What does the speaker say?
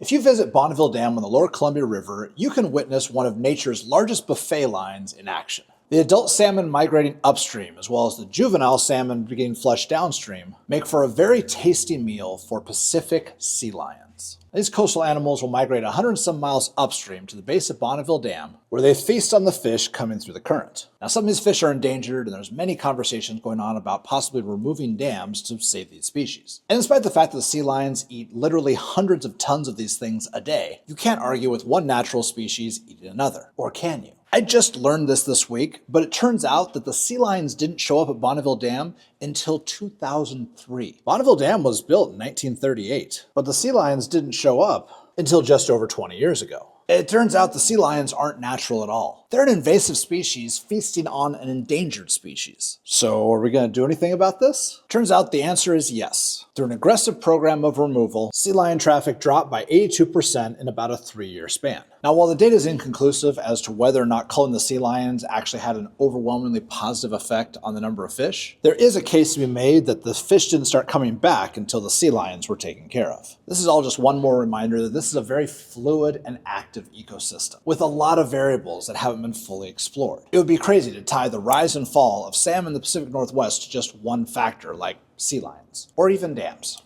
If you visit Bonneville Dam on the Lower Columbia River, you can witness one of nature's largest buffet lines in action. The adult salmon migrating upstream, as well as the juvenile salmon being flushed downstream, make for a very tasty meal for Pacific sea lions. These coastal animals will migrate 100 and some miles upstream to the base of Bonneville Dam, where they feast on the fish coming through the current. Now, some of these fish are endangered, and there's many conversations going on about possibly removing dams to save these species. And despite the fact that the sea lions eat literally hundreds of tons of these things a day, you can't argue with one natural species eating another. Or can you? I just learned this week, but it turns out that the sea lions didn't show up at Bonneville Dam until 2003. Bonneville Dam was built in 1938, but the sea lions didn't show up until just over 20 years ago. It turns out the sea lions aren't natural at all. They're an invasive species feasting on an endangered species. So are we going to do anything about this? Turns out the answer is yes. Through an aggressive program of removal, sea lion traffic dropped by 82% in about a 3-year span. Now, while the data is inconclusive as to whether or not culling the sea lions actually had an overwhelmingly positive effect on the number of fish, there is a case to be made that the fish didn't start coming back until the sea lions were taken care of. This is all just one more reminder that this is a very fluid and active ecosystem with a lot of variables that haven't been fully explored. It would be crazy to tie the rise and fall of salmon in the Pacific Northwest to just one factor like sea lions or even dams.